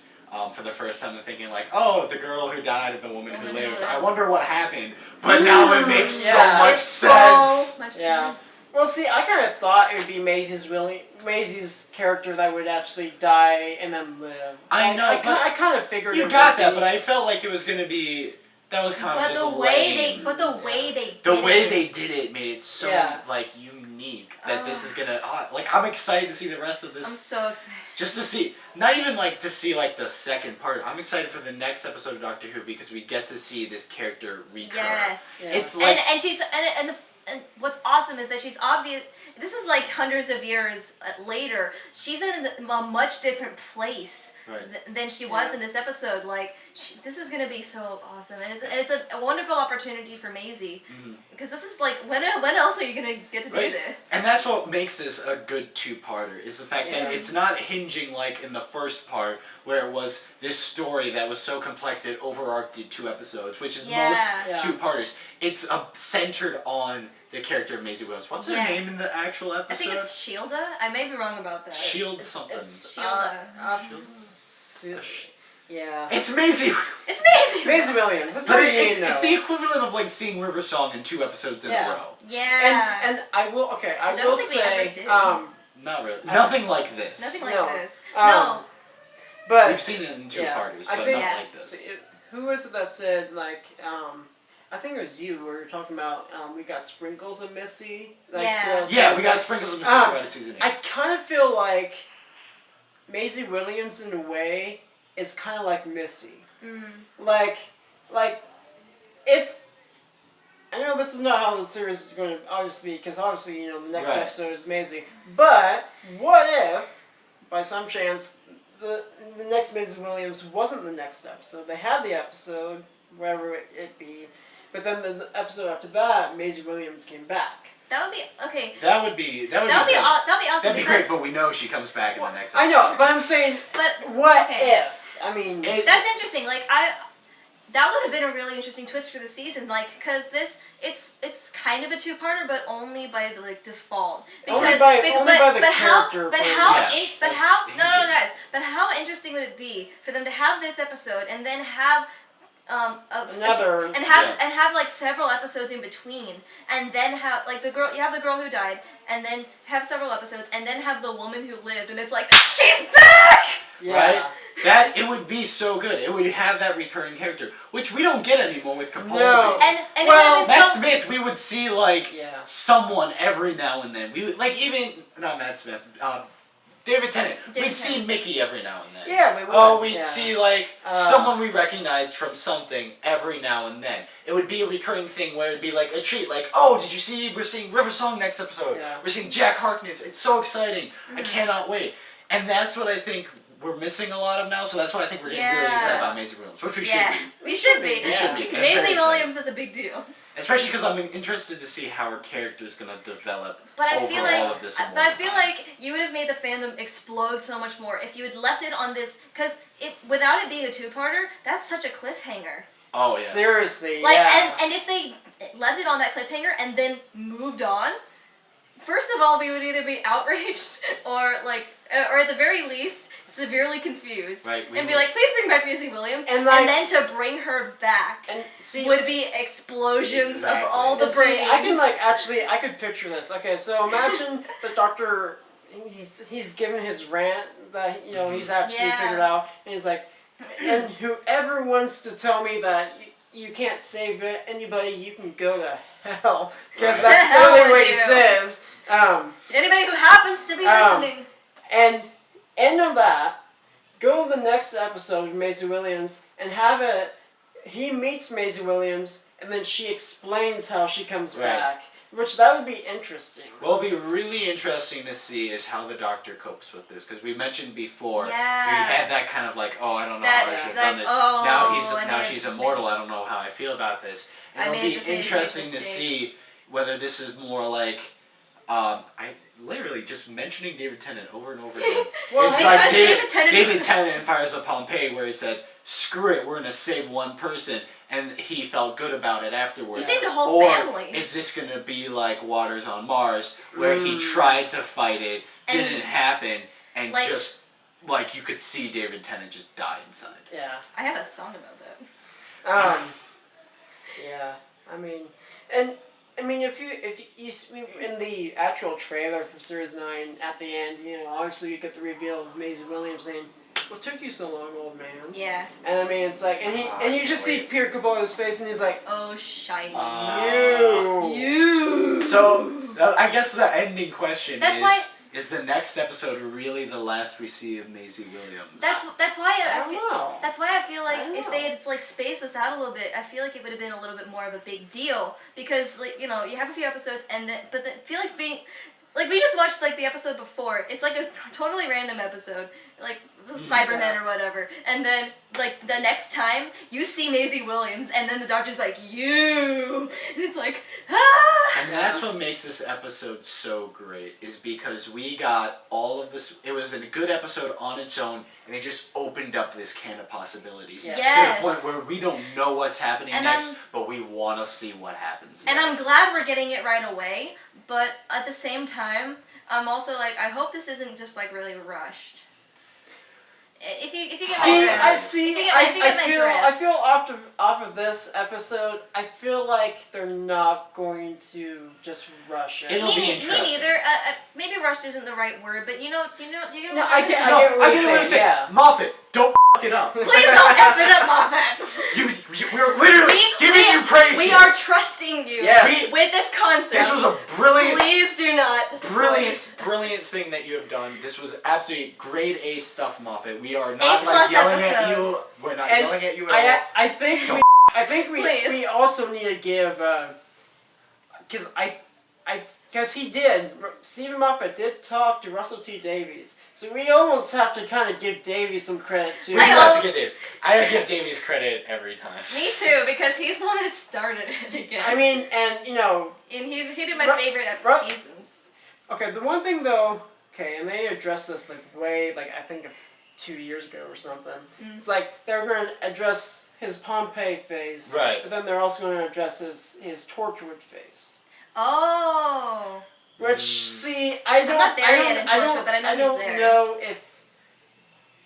for the first time and thinking like, oh, the girl who died and the woman who Woman who lived. lived. I wonder what happened. But now it makes Yeah. so much It's sense. so much Yeah. sense. Well, see, I kind of thought it would be Maisie's character that would actually die and then live. I know, but I kind of figured You it got would that, be. but I felt like it was gonna be. That was kind of But just the way lame. the way they The did way it. they did it made it so Yeah. like unique that this is gonna like I'm excited to see the rest of this. I'm so excited. Just to see, not even like to see like the second part. I'm excited for the next episode of Doctor Who because we get to see this character recur. Yes. Yeah. It's like And she's and what's awesome is that she's obvious. This is like hundreds of years later. She's in a much different place Right. than she was in this episode. Like this is gonna be so awesome, and it's a wonderful opportunity for Maisie because this is like when else are you gonna get to do Right. this? And that's what makes this a good two-parter, is the fact that Yeah. it's not hinging like in the first part where it was this story that was so complex it overarched in 2 episodes, which is Yeah. most Yeah. two-parters. It's centered on the character of Maisie Williams. What's her Yeah. name in the actual episode? I think it's Shilda. I may be wrong about that. Shield something. It's Shilda. Yeah. It's Maisie! It's Maisie. Maisie Williams. That's But all you need to know. it's the equivalent of like seeing River Song in 2 episodes in Yeah. a row. Yeah. And I will Which I will don't think we ever say did. Not really. Nothing like this. Nothing like No. this. Um, but We've seen it in 2 parters, I but think not Yeah. like this. who was it that said like I think it was you where you're talking about we got sprinkles of Missy. Like, Yeah. Yeah, we got sprinkles of Missy throughout season 8. I kind of feel like Maisie Williams in a way is kind of like Missy. Like if I know this is not how the series is going to obviously be because obviously you know the next Right. episode is Maisie, but what if by some chance the next Maisie Williams wasn't the next episode? They had the episode wherever it be, but then the episode after that Maisie Williams came back. That would be okay. That would be That would be great. awesome. That'd be great, because but we know she comes back in the next I episode. know, but I'm saying but what okay. if? I mean, That's interesting. Like that would have been a really interesting twist for the season. Like because it's kind of a two-parter, but only by the like default. Only by the but character But point. how? Yes, But that's how? No, hinging. guys. But how interesting would it be for them to have this episode and then have Another- and have like several episodes in between, and then have like the girl who died, and then have several episodes, and then have the woman who lived, and it's like she's back. Yeah. Right? That it would be so good. It would have that recurring character, which we don't get anymore with Capaldi. No. And Well, it would have been Matt so. Smith, we would see like Yeah. someone every now and then. We would like even not Matt Smith, David Tennant. David We'd see Tennant. Mickey every now and then. Yeah, we would. Oh, we'd yeah. see like someone we recognized from something every now and then. It would be a recurring thing where it'd be like a treat, like, oh, did you see? We're seeing River Song next episode. Yeah. We're seeing Jack Harkness. It's so exciting. I cannot wait. And that's what I think we're missing a lot of now. So that's why I think we're getting really Yeah. excited about Maisie Williams, which we Yeah, should be. we should be. We should be. I'm very Maisie excited. Williams is a big deal. Especially because I'm interested to see how her character's gonna develop But I over feel all like, of this. but I feel like you would have made the fandom explode so much more if you had left it on this, because without it being a two-parter, that's such a cliffhanger. Oh yeah. Seriously. Like, yeah. and if they left it on that cliffhanger and then moved on, first of all, we would either be outraged or or at the very least, severely confused, Right, we and be would- like, "Please bring back Maisie Williams," And, and, like- then to bring her back And see, would be explosions Exactly. of all the and see, brains. I can I could picture this. Okay, so imagine the doctor. He's given his rant that he's actually Yeah. figured out, and he's like, and whoever wants to tell me that you can't save anybody, you can go to hell, because Right. that's To hell literally what with he you. says. Anybody who happens to be listening. And end of that, go to the next episode of Maisie Williams and have it. He meets Maisie Williams, and then she explains how she comes Right. back, which that would be interesting. What'll be really interesting to see is how the Doctor copes with this, because we mentioned before Yeah. we had that kind of like, oh, I don't know That- how I should have that- done this. oh, I now mean, she's it's immortal. I don't know how I feel about this. And I it'll mean, it be just made it interesting to interesting. see whether this is more like, I literally just mentioning David Tennant over and over again. Well, it's because like David Tennant is- David Tennant in Fires of Pompeii, where he said, "Screw it, we're gonna save one person," and he felt good about it afterwards. He saved a whole or family. is this gonna be like Waters on Mars, where he tried to fight it, And- didn't happen, and like- just like you could see David Tennant just die inside. Yeah. I have a song about that. Yeah. If you in the actual trailer for Series 9 at the end, obviously you get the reveal of Maisie Williams saying, "What took you so long, old man?" Yeah. And I mean, it's like, and you just see Peter Capaldi's face, and he's like, Oh, shite. "You." You. So I guess the ending question That's is: why- is the next episode really the last we see of Maisie Williams? That's why I I don't feel. know. That's why I feel like I don't if know. they had spaced this out a little bit, I feel like it would have been a little bit more of a big deal, because you have a few episodes but I feel like being like we just watched like the episode before. It's like a totally random episode, like Cybermen yeah. or whatever, and then like the next time you see Maisie Williams, and then the doctor's like you, and it's like ah. And that's what makes this episode so great, is because we got all of this. It was a good episode on its own, and it just opened up this can of possibilities. Yeah. Yes. To the point where we don't know what's happening And next, but we want to see what happens And I'm next. glad we're getting it right away, but at the same time, I'm also like, I hope this isn't just like really rushed. If you get my See, drift. I see. If you get my I drift. feel off of this episode, I feel like they're not going to just rush it. It'll be Me interesting. neither. Maybe rushed isn't the right word, but do you know No, what I I'm get- saying? No, get what I you're get what you're saying, saying. yeah. Moffat, don't f it up. Please don't F it up, Moffat. We're literally giving you praise We here. are trusting you Yes. with this concept. This was a brilliant, Please do not disappoint. brilliant thing that you have done. This was absolutely grade A stuff, Moffat. We are A+ not like yelling at episode. you. We're not And yelling at you at all. I think Please. we also need to give because he did. Stephen Moffat did talk to Russell T Davies, so we almost have to kind of give Davies some credit too. We do I have know. to give Dave. I give Davies credit every time. Me too, because he's the one that started it again. I mean, and and he did my Ru- favorite Ru- seasons. okay, the one thing though, okay, and they addressed this I think 2 years ago or something. It's like they're going to address his Pompeii phase, Right. but then they're also going to address his Torchwood phase. Oh. Which see, I don't, not there I yet don't, in I Torchwood, don't, but I know I he's don't there. know if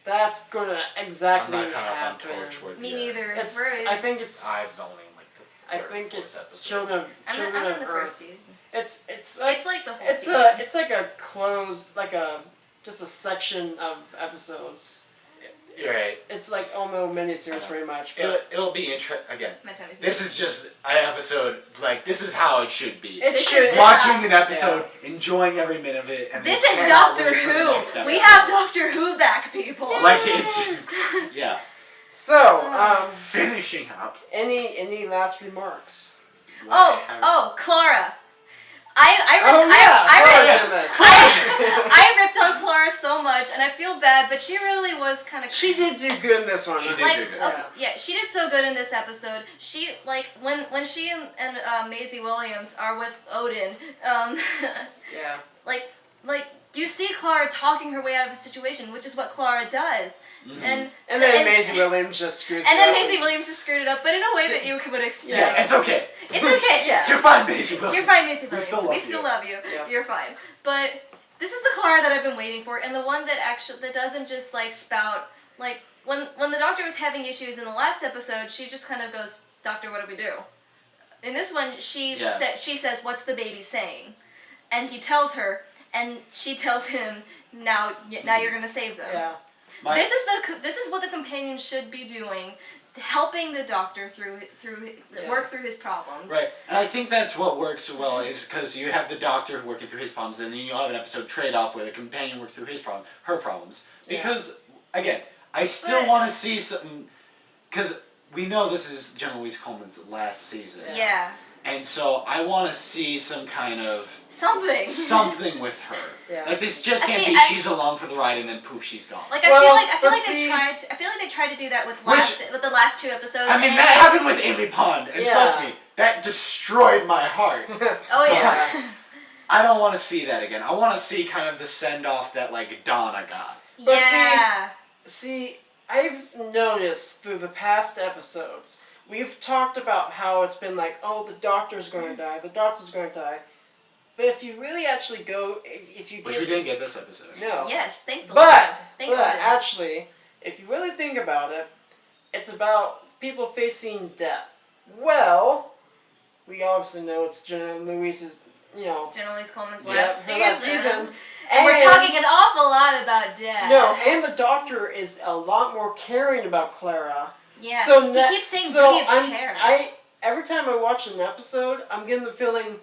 that's gonna I'm exactly not caught up on happen. Torchwood Me yet. neither. It's, We're- I think it's. I've only like the I third, think fourth it's episode. Children of I'm Children in of the Earth. first season. It's like It's like the whole it's season. it's like a closed just a section of episodes. You're right. It's like miniseries pretty much. It'll be again. My tummy's This is just an episode. Like this is how it should be. it This should is- Watching an episode, enjoying every minute of it, and This then is cannot Doctor wait for the next Who. We episode. have Doctor Who back, people. Like it's just yeah. So, Finishing up. any last remarks? Oh, Clara. I ripped on Clara so much, and I feel bad, but she really was kind of. She did do good in this one. She did. Like, do good. okay, yeah, she did so good in this episode. She when she and Maisie Williams are with Odin, Yeah. like you see Clara talking her way out of the situation, which is what Clara does, and then Maisie Williams just screws and it then up. Maisie Williams just screwed it up, but in a way that you would expect. Yeah, it's okay. It's okay. Yeah. You're fine, Maisie Williams. You're fine, Maisie We Williams. still love We you. still love you. Yeah. You're fine. But this is the Clara that I've been waiting for, and the one that doesn't just like spout like when the doctor was having issues in the last episode, she just kind of goes, "Doctor, what do we do?" In this one, she says, "What's the baby saying?" And he tells her, and she tells him, "Now you're gonna save them." Yeah. This is what the companion should be doing, helping the doctor work through his problems. Right, and I think that's what works well is because you have the doctor working through his problems, and then you'll have an episode trade-off where the companion works through her problems. Because again, I still But- want to see something because we know this is Jenna Louise Coleman's last season, Yeah. and so I want to see some kind of Something with her. Yeah. Like this just I can't think- be I- she's along for the ride and then poof she's gone. Like Well, I feel but like see- they tried to do that with Which- with the last two episodes. I mean and that happened with Amy Pond, and Yeah. trust me, that destroyed my heart. Oh yeah. I don't want to see that again. I want to see kind of the send off that like Donna got. But Yeah. See, I've noticed through the past episodes, we've talked about how it's been like, oh, the doctor's going to die, the doctor's going to die. But if you really actually go, if you Which get, we didn't get this episode. no. Yes, thank the But, Lord. Thank but God. actually, if you really think about it, it's about people facing death. Well, we obviously know it's Jenna Louise's, Jenna Louise Coleman's yeah, last her season. last season. And we're talking an awful lot about death. No, and the doctor is a lot more caring about Clara. Yeah. So he keeps saying so duty of care. Every time I watch an episode, I'm getting the feeling,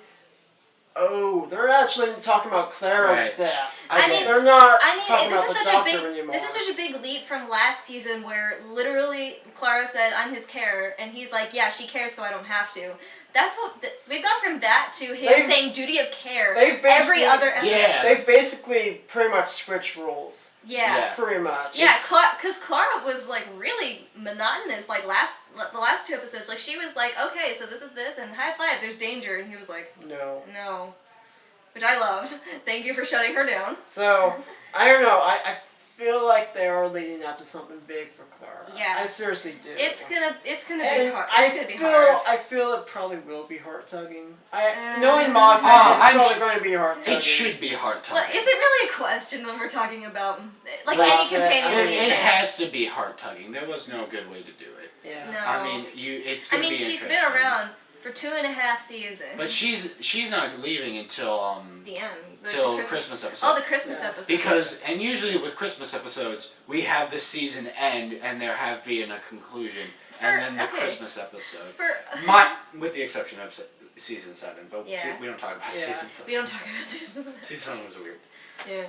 oh, they're actually talking about Clara's Right. death. I mean, They're not I mean, talking this about is the such a doctor big anymore. this is such a big leap from last season where literally Clara said, "I'm his carer," and he's like, "Yeah, she cares, so I don't have to." That's what we've gone from that to him They've- saying duty of care they've every basically- other episode. Yeah. They've basically pretty much switched roles. Yeah. Pretty much. Yeah, It's- because Clara was like really monotonous. Like the last two episodes, like she was like, "Okay, so this is this, and high five, there's danger," and he was like, No. "No," which I loved. Thank you for shutting her down. So, I don't know. I feel like they are leading up to something big for Clara. Yeah. I seriously do. It's gonna be And hard. I It's gonna be feel, hard. I feel it probably will be heart tugging. Knowing Moffat, I'm it's probably su- going to be heart tugging. It should be hard Well, tugging. is it really a question when we're talking about like Well, any companion? yeah, It lead? has to be hard tugging. There was no good way to do it. Yeah. No. I mean, it's I gonna mean, be she's been interesting. around for 2.5 seasons. But she's not leaving until the end. till Christmas episode. Oh, the Christmas Yeah. episode. Because and usually with Christmas episodes we have the season end and there have been a conclusion and then the okay. Christmas episode. for With the exception of season 7, but Yeah. we don't talk about Yeah. season 7. we don't talk about season. Season 7 was weird. Yeah.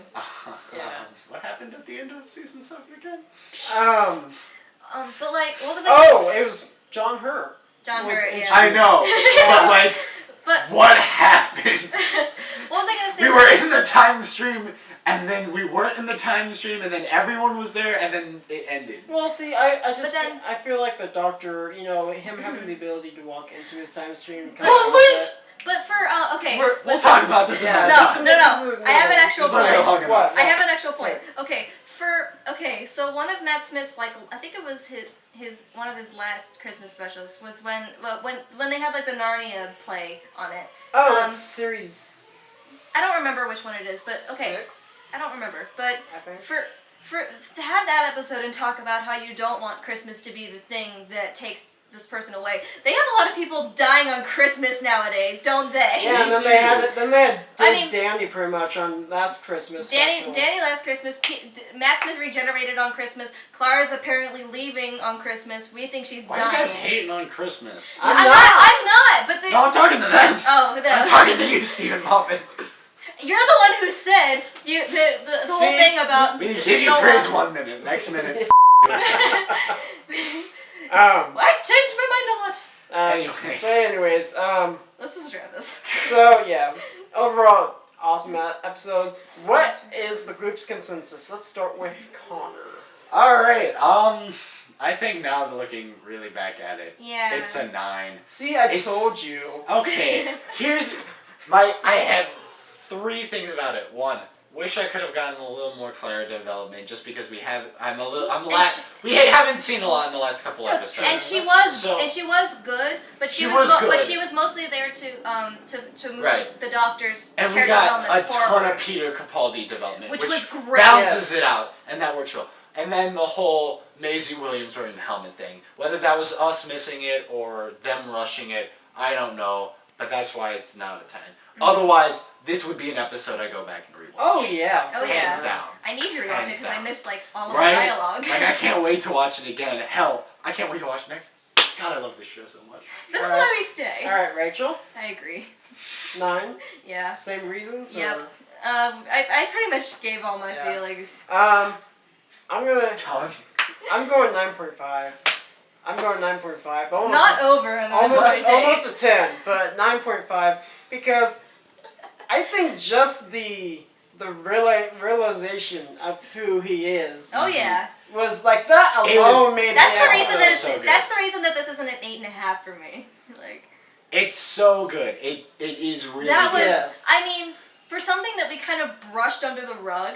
Yeah. What happened at the end of season 7 again? But like, what was I? Oh, it was John Hurt. John was Hurt. Yeah. I know, but like, But what happened? what was I gonna say? We were in the time stream, and then we weren't in the time stream, and then everyone was there, and then it ended. Well, see, I just But then- I feel like the Doctor, him having the ability to walk into his time stream. But- But for okay. We'll let's- talk about this Yeah, another No, time. no, this no. is I have an no. actual This is already point. long enough. What? I have an actual point. Okay. So one of Matt Smith's I think it was his one of his last Christmas specials was when they had like the Narnia play on it. Oh, it's series. I don't remember which one it is, but okay. 6, I don't remember, but I think. to have that episode and talk about how you don't want Christmas to be the thing that takes this person away. They have a lot of people dying on Christmas nowadays, don't they? Yeah, and then they had I mean- Danny pretty much on last Christmas. Danny special. last Christmas. Matt Smith regenerated on Christmas. Clara's apparently leaving on Christmas. We think she's Why are dying. you guys hating on Christmas? I'm I'm not. But they. No, I'm talking to them. Oh, I'm talking to you, Stephen Moffat. You're the one who said the whole See? thing about. We give you don't praise want- 1 minute. Next minute. I changed my mind a lot. Anyway. But anyways, Let's just wrap this. so yeah, overall awesome episode. What is the group's consensus? Let's start with Connor. Alright, I think now I'm looking really back at it. Yeah. It's a 9. See, I It's- told you. Okay, I have 3 things about it. 1, wish I could have gotten a little more Clara development just because we haven't seen a lot in the last couple That's episodes. And she So- was good, but she She was, was good. but she was mostly there to move Right. the doctor's And we character got development a ton forward. of Peter Capaldi development, Which was great. balances it out, and that works well. And then the whole Maisie Williams wearing the helmet thing, whether that was us missing it or them rushing it, I don't know, but that's why it's not a 10. Otherwise, this would be an episode I go back and rewatch. Oh yeah. Oh, for yeah. Hands sure. down. I need to rewatch it Hands because I down. missed like all of Right? the dialogue. Like, I can't wait to watch it again. Hell, I can't wait to watch it next. God, I love this show so much. This is Alright. why we stay. All right, Rachel. I agree. 9. Yeah. Same reasons. or- Yep. I pretty much gave all my Yeah. feelings. I'm Ton. going 9.5. I'm going 9.5. Almost. Not over another day. Almost a 10, but 9.5 because I think just the realization of who he is Oh yeah. was like that It alone was- made That's the the episode. reason that so good. that's the reason that this isn't an 8.5 for me. Like It's so good. It is really that was. good. Yes. I mean, for something that we kind of brushed under the rug.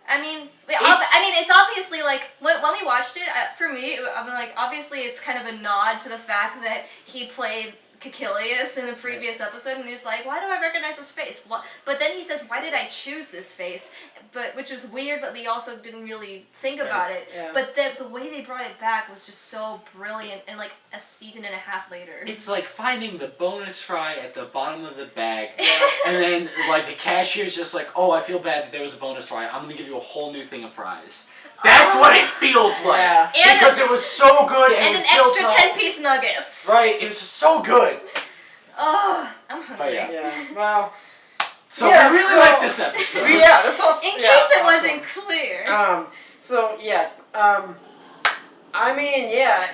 I mean, It's- it's obviously like when we watched it. For me, I'm like obviously it's kind of a nod to the fact that he played Caecilius in the previous episode, and he's like, "Why do I recognize this face?" What? But then he says, "Why did I choose this face?" But which was weird, but we also didn't really think about it. Yeah. But the way they brought it back was just so brilliant, and like a season and a half later. It's like finding the bonus fry at the bottom of the bag, and then like the cashier's just like, "Oh, I feel bad that there was a bonus fry. I'm gonna give you a whole new thing of fries." That's what it feels like Yeah. And because it was so good and, and it an was built extra up. 10-piece nuggets. Right, it was just so good. Oh, I'm hungry. But yeah. Yeah. Well. So Yeah, we really so- like this episode. Yeah. This all. In yeah, case it awesome. wasn't clear. So yeah. I mean, yeah.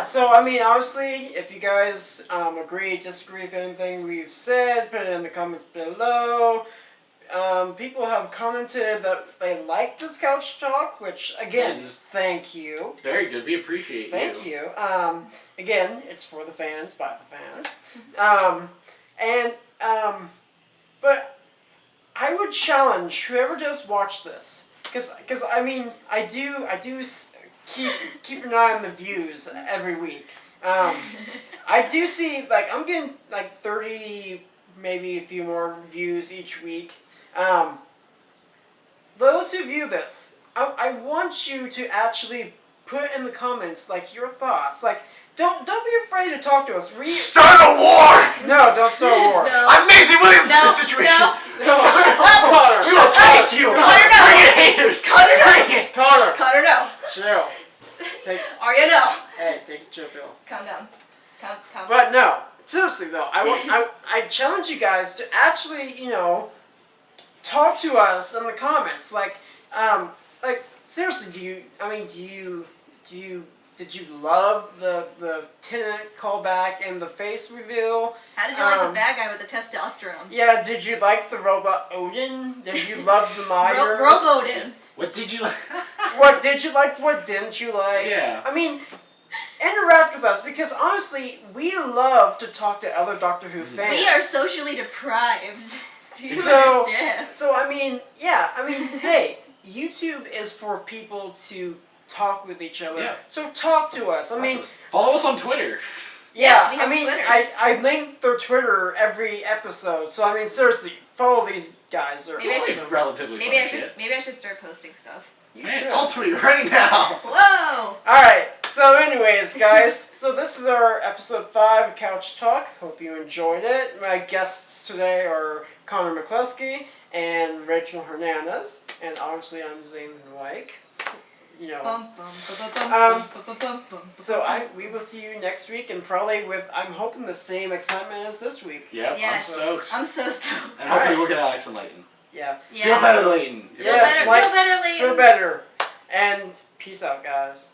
So I mean, obviously, if you guys agree, disagree with anything we've said, put it in the comments below. People have commented that they like this couch talk, which again, Yes. thank you. Very good. We appreciate Thank you. you. Again, it's for the fans, by the fans. But I would challenge whoever does watch this, because I mean, I do keep an eye on the views every week. I do see, like, I'm getting like 30, maybe a few more views each week. Those who view this, I want you to actually put in the comments like your thoughts. Like, don't be afraid to talk to us. Start a war! No, don't start a war. No. I'm Maisie Williams in No, this situation. no. Connor, We will take you. Connor, no. Bring it, haters. Connor, no. Bring it. Connor, Connor, no. chill. Take, Arya, no. hey, take a chill pill. Calm down. Calm. But no, seriously though, I challenge you guys to actually, talk to us in the comments. Like seriously, did you love the Tenet callback and the face reveal? How did you like the bad guy with the testosterone? Yeah, did you like the robot Odin? Did you love the Meyer? Robo-Odin. What did you like? What did you like? What didn't you like? Yeah. I mean, interact with us because honestly, we love to talk to other Doctor Who fans. We are socially deprived. Do you So- understand? So I mean, hey, YouTube is for people to talk with each other. Yeah. So talk to us. I mean, Follow us on Twitter. Yes, yeah. we have I mean, Twitters. I link their Twitter every episode. So I mean, seriously, follow these guys. Or Maybe I should- relatively Maybe funny maybe I should start posting stuff. You Man, should. I'll tweet right now. Whoa! Alright, so anyways, guys, so this is our episode 5 Couch Talk. Hope you enjoyed it. My guests today are Connor McCluskey and Rachel Hernandez. And obviously I'm Zane Wyke. You know. Bum, bum, bum, bum, Um, bum, bum, bum, bum, So bum. we will see you next week and probably with, I'm hoping, the same excitement as this week. Yep, Yes. I'm stoked. I'm so stoked. And hopefully we'll get Alex and Layton. Yeah. Yeah. Feel better, Layton. Yes, Feel like- better, Liam. Feel better. And peace out, guys.